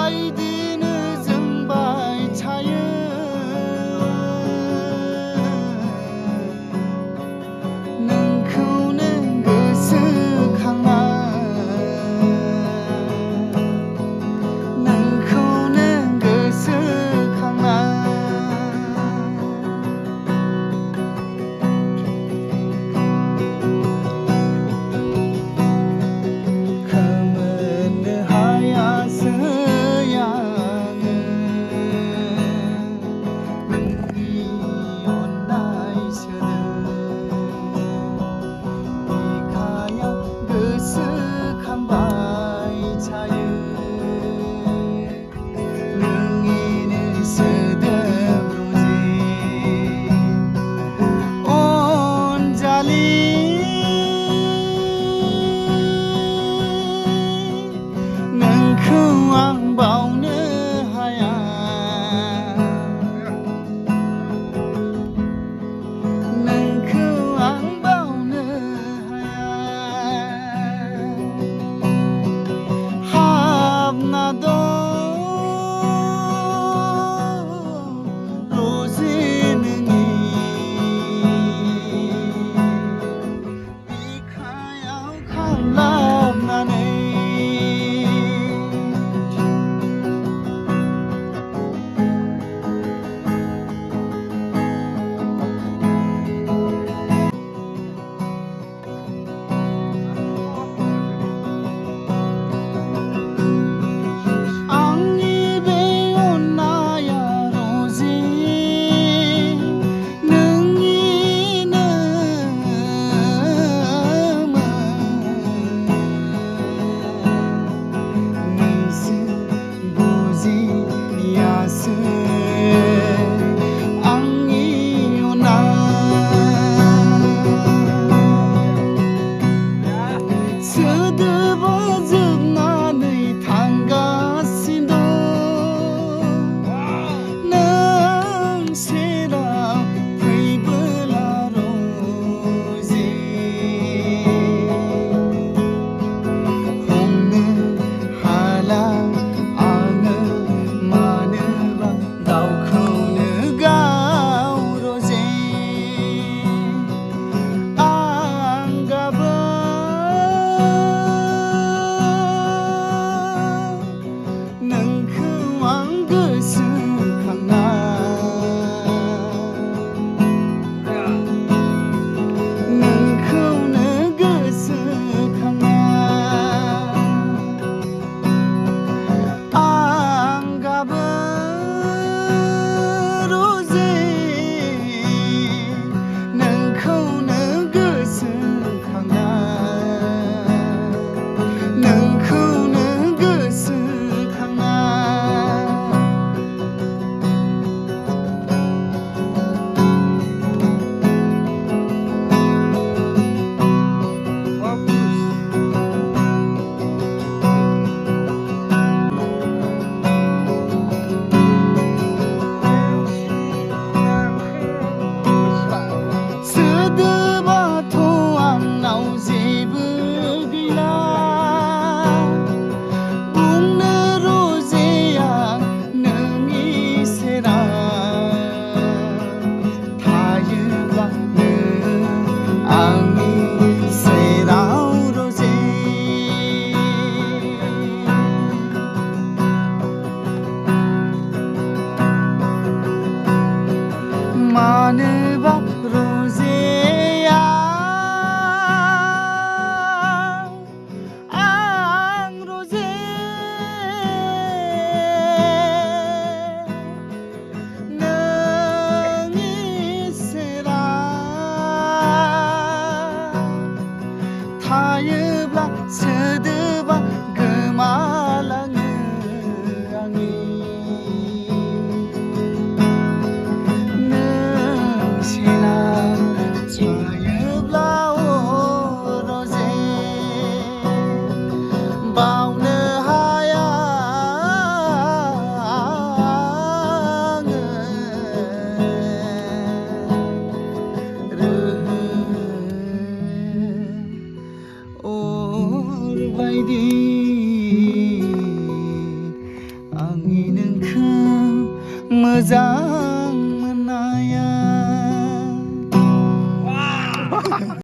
बायदिनो जोंबाय थायो नोंखौनो गोसोखांना नोंखौनो गोसोखांना खोमोरनो हायासै आङो नोंनि अननाय सोदोब बिखायाव गोसोखांबाय थायो नोंनिनो सोदोब अनजालि नोंखौ आं बावनो हाया नोंखौ आं बावनो हाया हाबना दं रजे नोंनि बिखायाव खामलाबनानै आंनि बे अननाया रजे नोंसो बुजियासै आंनि अननाय सोदोबा जोबनानै थांगासिनो दं नों सेराव फैबोला रजे हमनो हाला आङो मानोबा गावखौनो गाव रजे आं गाबोन नोंखौ आं गोसोखांना नोंखौनो गोसोखांना आं गाबोन रजे नोंखौनो गोसोखांना नोंखौनो गोसोखांना सोदोबाथ' आंनाव जेबो गैला बुंनो रजे आं नोंनि सेराव थायोब्ला नों आंनि सेराव रजे मानोबा रजे आं रजे नोंनि सेराव थायोब्ला सोदोबा गोमालाङो आंनि नों सेराव थायोब्ला रजे बावनो हाया आङो अर बायदि मोजां